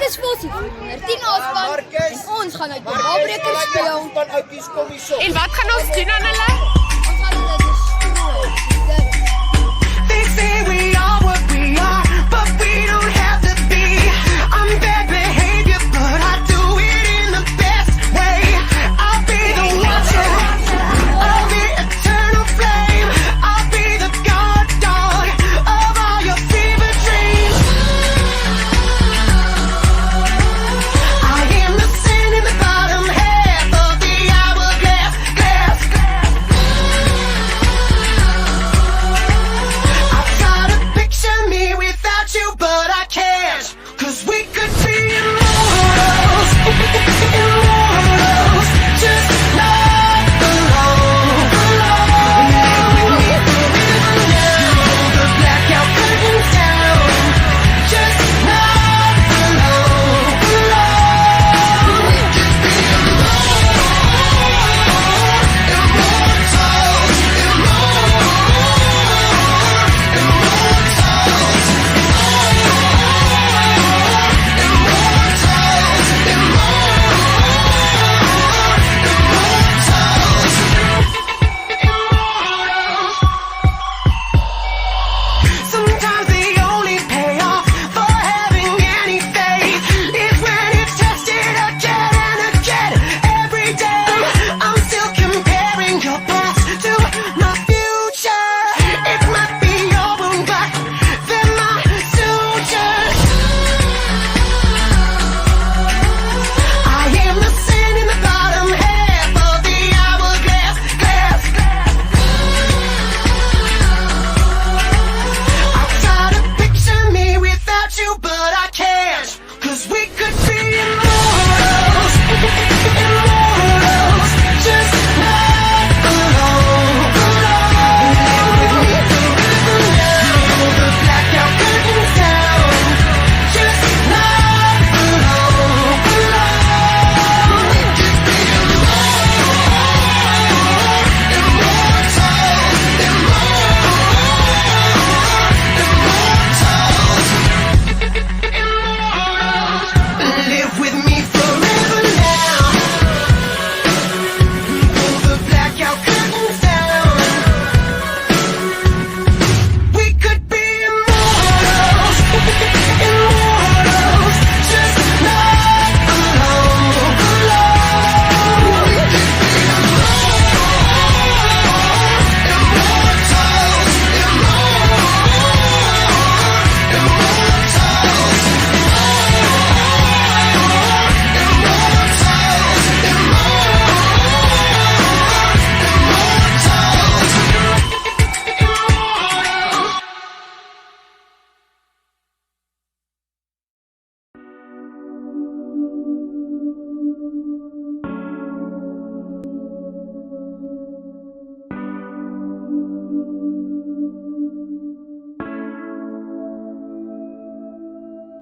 is voorsitter, Tienospan en ons gaan uit die baalbreker speel. En wat gaan ons doen aan hulle? Ons gaan hulle destroy. They say we are what we are, but we don't have to be. I'm bad behavior, but I do it in the best way. I'll be the watcher of the eternal flame. I'll be the guard dog of all your fever dreams. I am the sand in the bottom half of the hourglass, glass. I try to picture me without you, but I can't. 'Cause we could be immortals, immortals, just not alone. The blackout curtains down, just not alone. Sometimes the only payoff for having any faith is when it's tested again and again every day. I'm still comparing your past to my future. It might be your wound, but they're my sutures. I am the sand in the bottom half of the hourglass, glass. I try to picture me without you, but I can't. 'Cause we could be immortals, immortals, just not alone. The blackout curtains down, just not alone. Live with me forever now. Pull the blackout curtains down. We could be immortals, immortals, just not alone.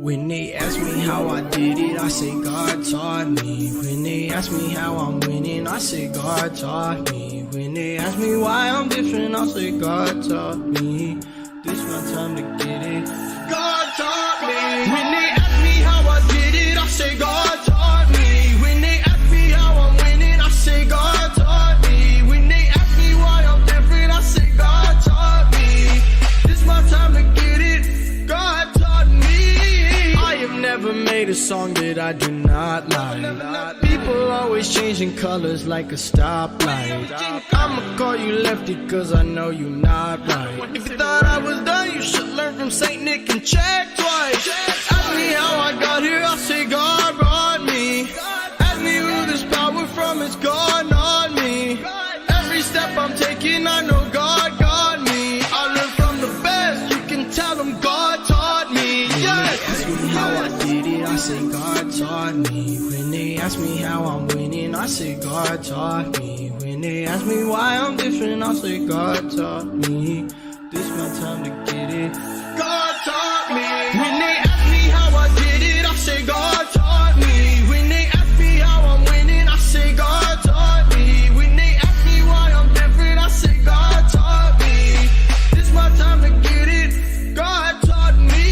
When they ask me how I did it, I say God taught me. When they ask me how I'm winning, I say God taught me. When they ask me why I'm different, I say God taught me. This my time to get it. God taught me. When they ask me how I did it, I say God taught me. When they ask me how I'm winning, I say God taught me. When they ask me why I'm different, I say God taught me. This my time to get it. God taught me. I have never made a song that I do not like. People always changing colors like a stoplight. I'ma call you lefty cause I know you not right. If you thought I was done, you should learn from Saint Nick and check twice. Ask me how I got here, I'll say God brought me. Ask me who this power from, it's God, not me. Every step I'm taking, I know God got me. I learn from the best, you can tell them God taught me. Yes. Ask me how I did it, I say God taught me. When they ask me how I'm winning, I say God taught me. When they ask me why I'm different, I say God taught me. This my time to get it. God taught me. When they ask me how I did it, I say God taught me. When they ask me how I'm winning, I say God taught me. When they ask me why I'm different, I say God taught me. This my time to get it. God taught me.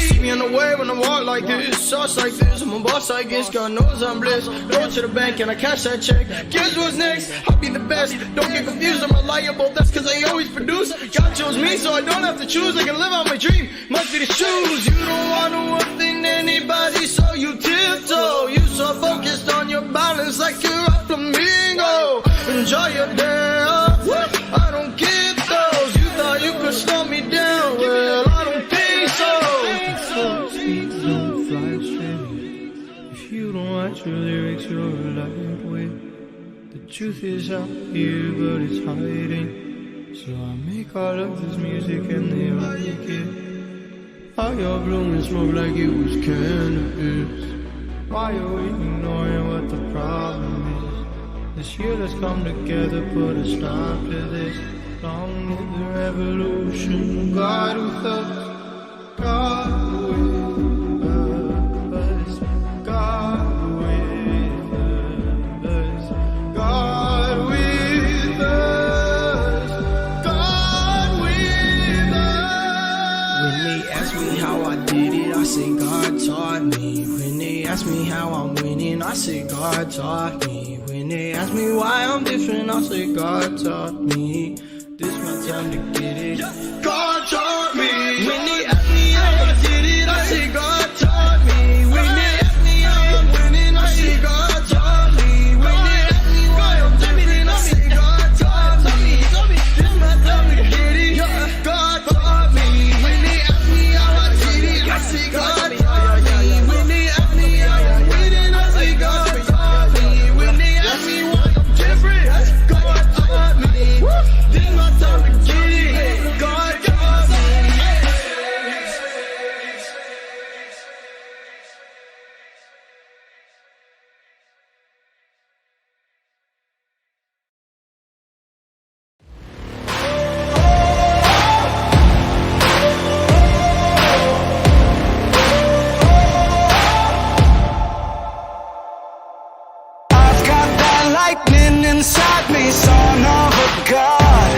See me on the way when I walk like this. Saw boss like this, I'm a boss I guess. God knows I'm blessed. Go to the bank and I cash that check. Guess what's next? I'll be the best. Don't get confused, I'm reliable. That's cause I always produce. God chose me so I don't have to choose. I can live out my dream. Must be the shoes. You don't want to offend anybody, so you tiptoe. You so focused on your balance like you're a flamingo. Enjoy your day off. I don't get those. You thought you could slow me down. Well, I don't think so. Don't fly straight. If you don't write your lyrics, you're a lightweight. The truth is out here, but it's hiding. So I make all of this music and they like it. All your blooming smoke like it was cannabis. Why are we ignoring what the problem is? This year let's come together, put a stop to this. Long live the revolution, God with us, God with us, God with us, God with us, God with us. When they ask me how I did it, I say God taught me. When they ask me how I'm winning, I say God taught me. When they ask me why I'm different, I say God taught me. This my time to get it. God taught me. When they ask me how I did it, I say God taught me. When they ask me how I'm winning, I say God taught me. When they ask me why I'm different, I say God taught me. This my time to get it. God taught me. When they ask me how I did it, I say God taught me. When they ask me how I'm winning, I say God taught me. When they ask me why I'm different, God taught me. This my time to get it. God taught me. I've got that lightning inside me, son of a god.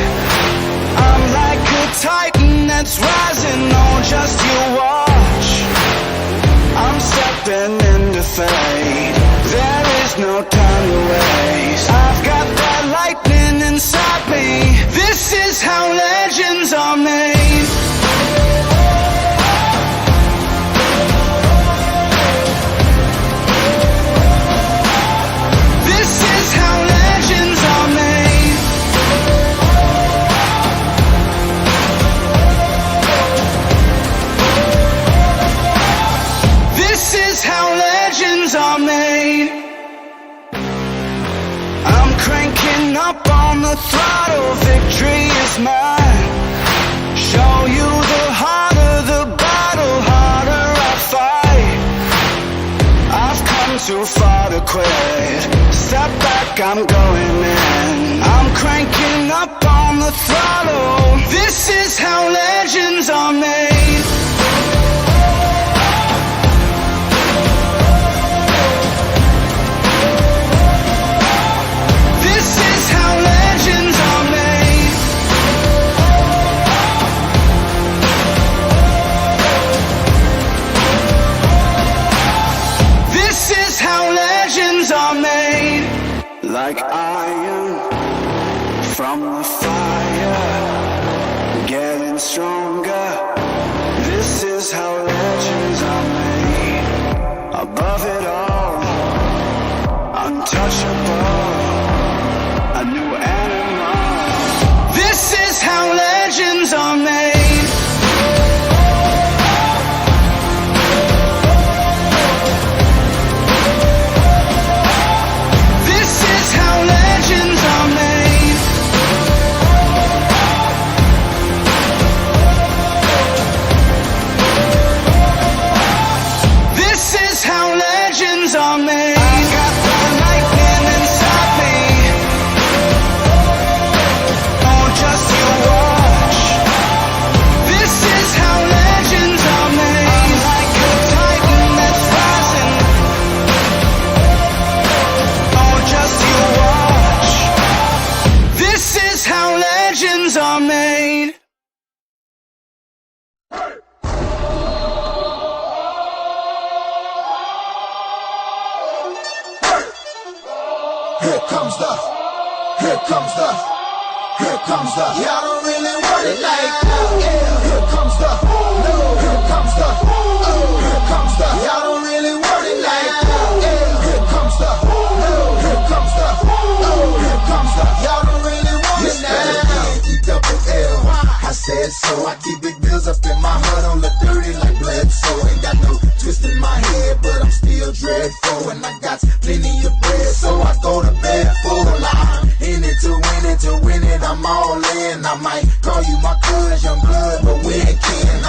I'm like a titan that's rising, oh just you watch. I'm stepping into fate, there is no time to waste. I've got that lightning inside me, this is how legends are made. This is how legends are made. This is how legends are made. I'm cranking up on the throttle, victory is mine. Show you the harder the battle, harder I fight. I've come too far to quit. Step back, I'm going in. I'm cranking up on the throttle. This is how legends are made. This is how legends are made. This is how legends are made. Like iron from the fire, getting stronger. This is how legends are made. Above it all, untouchable, a new animal. This is how legends are made. This is how legends are made. Here comes the, here comes the, here comes the. Y'all don't really want it like that. Yeah. Here comes the, no. Here comes the, oh. Here comes the. Y'all don't really want it like that. Yeah. Here comes the, no. Here comes the, oh. Here comes the. Y'all don't really want it now. E-double-L. I said so. I keep big bills up in my hood on the dirty like Bledsoe. Ain't got no twist in my head, but I'm still dreadful. And I got plenty of bread, so I go to bed full. I'm in it to win it. I'm all in. I might call you my cuz, young blood, but we ain't kin.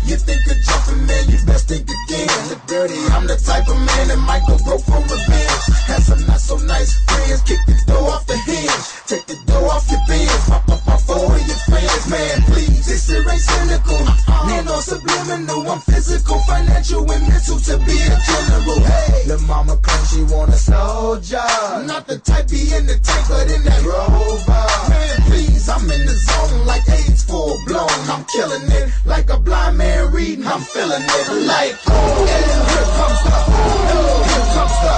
You think of jumping, man, you best think again. The dirty, I'm the type of man that might go broke for revenge. Had some not so nice friends, kick the door off the hinge. Take the door off your bins, pop up my phone with your friends. Man, please, this shit ain't cynical. Man, no subliminal, I'm physical, financial, and mental to be a general. Hey, the mama claims she want a soldier. Not the type be in the tank, but in that Rover. Man, please, I'm in the zone like AIDS full blown. I'm killing it like a blind man reading. I'm feeling it like, oh, yeah, here comes the, oh, here comes the,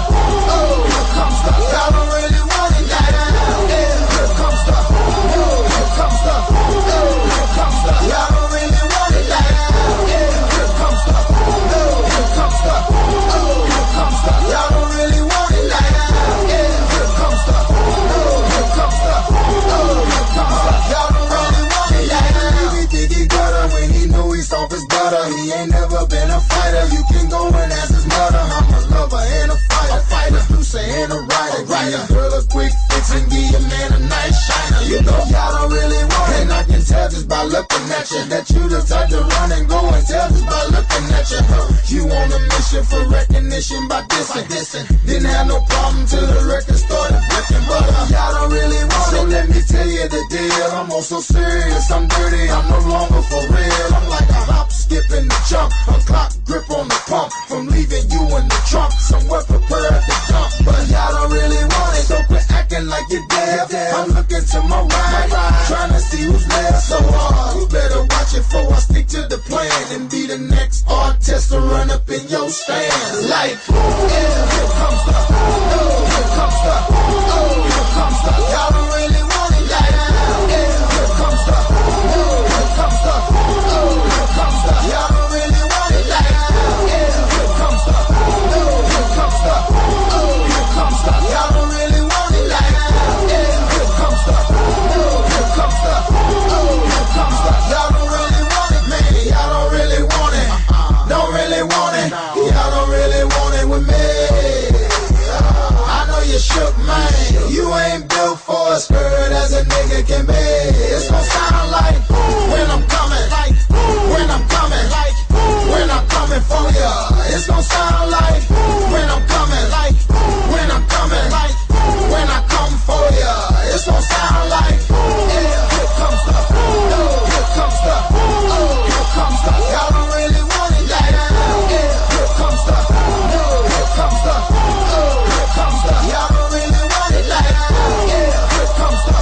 oh, here comes the. Y'all don't really want it like that. Yeah, here comes the, oh, here comes the, oh, here comes the. Y'all don't really want it like that. Yeah, here comes the, oh, here comes the, oh, here comes the. Y'all don't really want it like that. Yeah, here comes the, oh, here comes the, oh, here comes the. Y'all don't really want it like that. Diggy gutter when he knew he soft as butter. He ain't never been a fighter. You can go and ask his mother. I'm a lover and a fighter. Producer and a writer. Give your girl a quick fix and give your man a nice shiner. You know y'all don't really want it. And I can tell just by looking at you that you the type to run and go and tell just by looking at you. You on a mission for recognition by dissing. Didn't have no problem till the record started flipping. But y'all don't really want it. So let me tell you the deal. I'm also serious. I'm dirty. I'm no longer for real. I'm like a hop, skip, and a jump. A clock grip on the pump. From leaving you in the trunk. Somewhere prepared to jump. But y'all don't really want it. So quit acting like you're dead. I'm looking to my right. Trying to see who's left. So you better watch it before I stick to the plan. And be the next artist to run up in your stand. Like, yeah, here comes the, oh, here comes the, oh, here comes the. Y'all don't really want it like that. Yeah, here comes the, oh, here comes the, oh, here comes the. Y'all don't really want it like that. Yeah, here comes the, oh, here comes the, oh, here comes the. Y'all don't really want it like that. Yeah, here comes the, oh, here comes the, oh, here comes the. Y'all don't really want it, man. Y'all don't really want it. Don't really want it. Y'all don't really want it with me. I know you shook, man. You ain't built for a skirt as a nigga can be. It's gon' sound like when I'm coming, like when I'm coming, like when I'm coming for ya. It's gon' sound like when I'm coming, like when I'm coming, like when I come for ya. It's gon' sound like, yeah, here comes the, oh, here comes the, oh, here comes the. Y'all don't really want it like that. Yeah, here comes the, no, here comes the, oh, here comes the. Y'all don't really want it like that. Yeah, here comes the,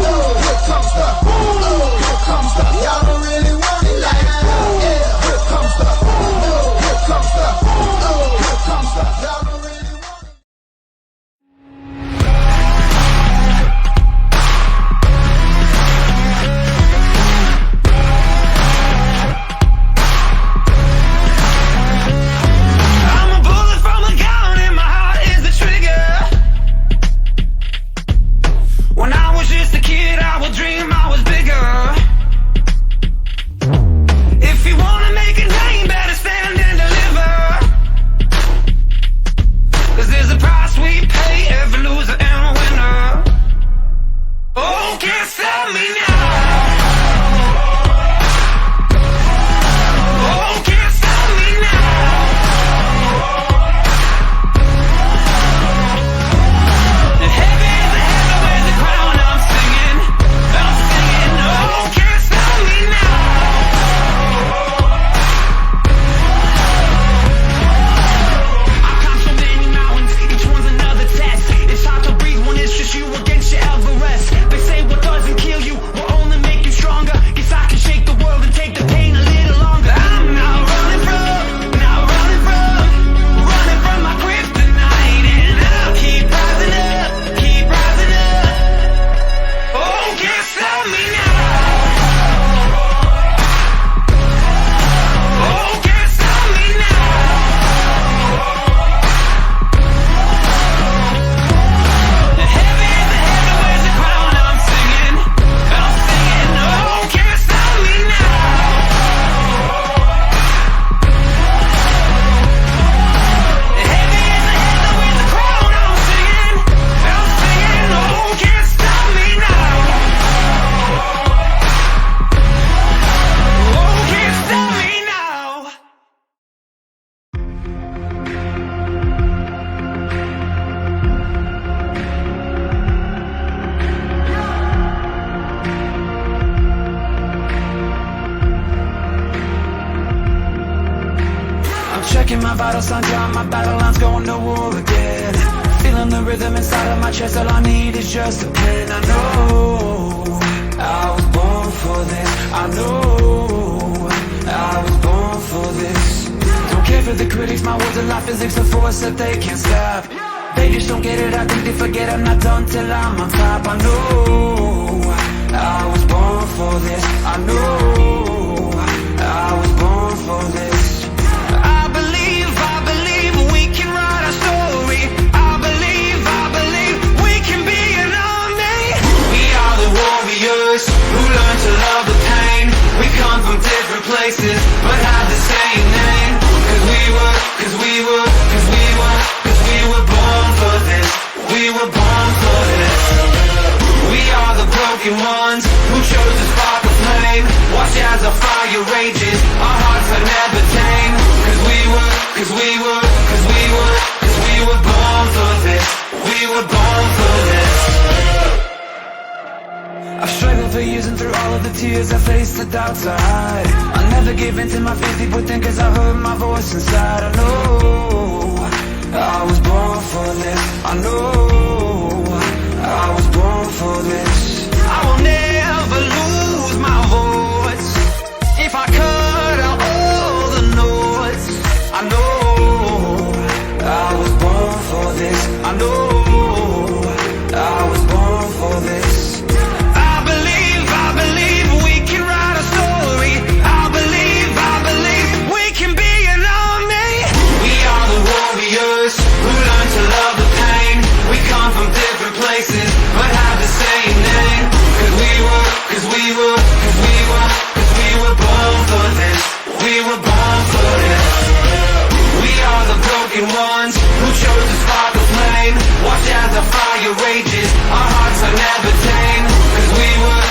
no, here comes the. bottle, sunshine, my battle line's going to war again. Feeling the rhythm inside of my chest, all I need is just a pen. I know I was born for this. I know I was born for this. Don't care for the critics, my words are like physics, a force that they can't stop. They just don't get it, I think they forget I'm not done till I'm on top. I know I was born for this. I know I was born for this. I believe we can write our story. I believe we can be an army. We are the warriors who learn to love the pain. We come from different places but have the same name. Cause we were born for this. We were born for this. We are the broken ones who chose to spark a flame. Watch as our fire rages, our hearts are never tame. Cause we were born for this. We were born for this. I've struggled for years and through all of the tears I faced the doubts I hide. I'll never give in to my fears, people think cause I heard my voice inside. I know I was born for this. I know I was born for this. I will never lose my voice. If I cut out all the noise, I know I was born for this. I know I was born for this. I believe we can write a story. I believe we can be an army. We are the warriors who learn to love the pain. We come from different places but have the same name. Cause we were born for this. We were born for this. We are the broken ones who chose to spark a flame. Watch as our fire rages, our hearts are never tame. Cause we were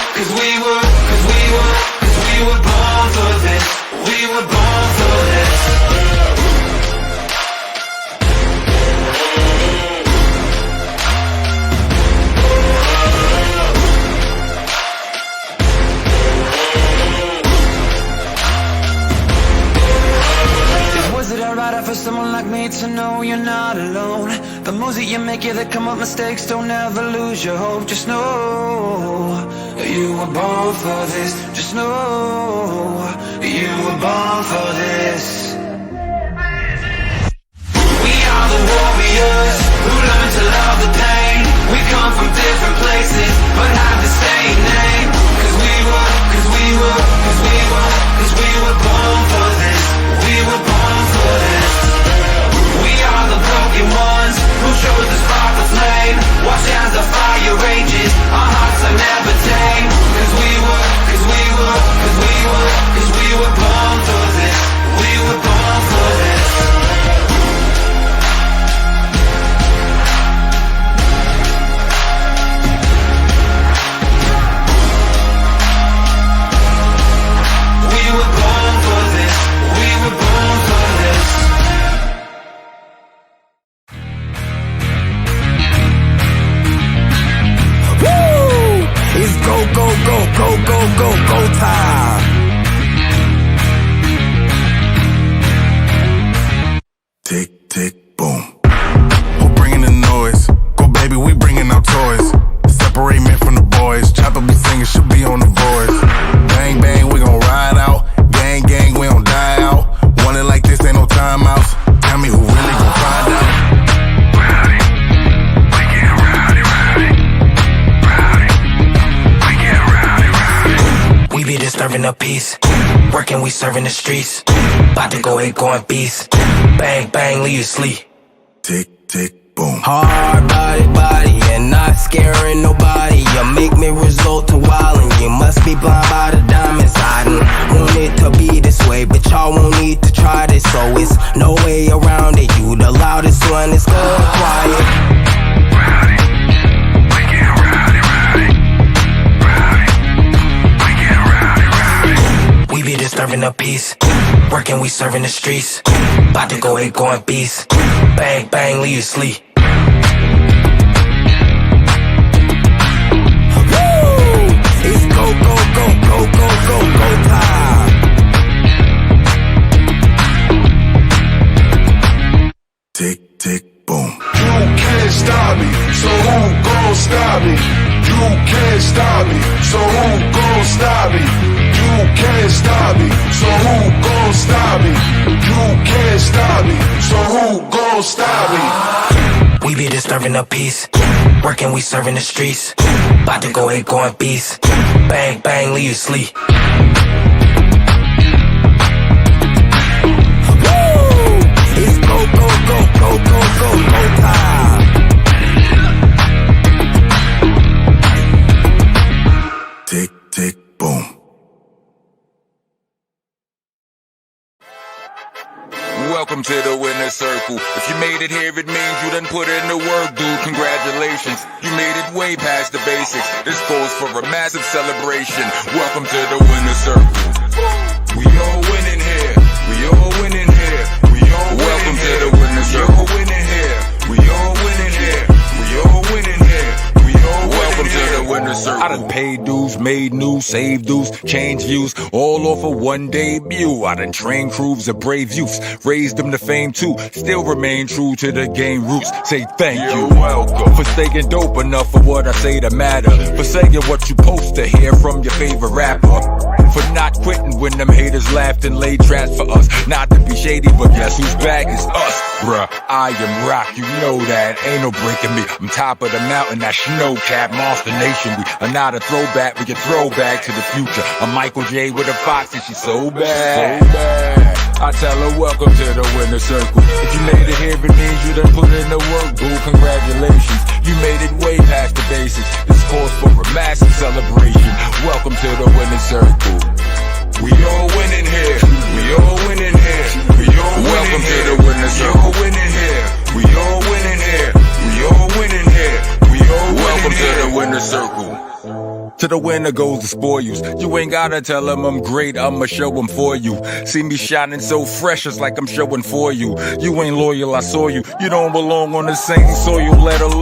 born for this. We were born for this. Was it alright for someone like me to know you're not alone? The moves that you make, yeah, they come up mistakes. Don't ever lose your hope. Just know you were born for this. Just know you were born for this. We are the warriors who learn to love the pain. We come from different places but have the same name. Cause we were born for this. We were born for this. We are the broken ones who chose to spark the flame. Watch as the fire rages, our hearts are never tame. Cause we were born for this. We were born for this. We were born for this. We were born for this. Woo! It's go time. Tick, tick, boom. Who bringing the noise? Go baby, we bringing our toys. Separate men from the boys. Chopper be singing, should be on the voice. Bang, bang, we gon' ride out. Gang, gang, we don't die out. Want it like this, ain't no timeouts. Tell me who really gon' find out. Rowdy, we get rowdy, rowdy. Rowdy, we get rowdy, rowdy. We be disturbing the peace. Working, we serving the streets. About to go, going beast. Bang, bang, leave you sleep. Tick, tick, boom. Hard body, and not scaring nobody. You make me resort to wildin'. You must be blind by the diamonds. I done want it to be this way, but y'all won't need to try this. So it's no way around it. You the loudest one, it's good quiet. Rowdy, we get rowdy, rowdy. Rowdy, we get rowdy, rowdy. We be disturbing the peace. Working, we serving the streets. About to go, going beast. Bang, bang, leave you sleep. It's go time. tick, boom. You can't stop me, so who gon' stop me? You can't stop me, so who gon' stop me? You can't stop me, so who gon' stop me? You can't stop me, so who gon' stop me? We be disturbing the peace. Working, we serving the streets. About to go 8 going beast. Bang, bang, leave you sleep. Woo! It's go, go, go, go, go, go, go time. Tick, tick, boom. Welcome to the winner's circle. If you made it here, it means you done put in the work, dude. Congratulations. You made it way past the basics. This calls for a massive celebration. Welcome to the winner's circle. We all winning here. We all winning here. We all winning Welcome here. To the winner's circle. We all winning here. We all winning here. We all winning here. We all Welcome to the winner's circle. I done paid dues, made news, saved dues, changed views, all off of one debut. I done trained crews of brave youths, raised them to fame too. Still remain true to the game roots. Say thank you, welcome, for staying dope enough for what I say to matter. For saying what you post to hear from your favorite rapper. For not quitting when them haters laughed and laid traps for us. Not to be shady, but guess who's back is us. Bruh, I am rock, you know that. Ain't no breaking me. I'm top of the mountain, that snow cap, monster nation. We are not a throwback, we can throw back to the future. I'm Michael J with a fox and she's so bad. So bad. I tell her welcome to the winner's circle. If you made it here, it means you done put in the work, boo. Congratulations, you made it way past the basics. This calls for a massive celebration. Welcome to the winner's circle. We all winning here. We all winning here. We all winning Welcome here. To the winner's circle. We all winning here. We all winning here. We all winning here. We all Welcome to the winner's circle. To the winner goes the spoils. You ain't gotta tell them I'm great, I'ma show them for you. See me shining so fresh, it's like I'm showing for you. You ain't loyal, I saw you. You don't belong on the same soil, let alone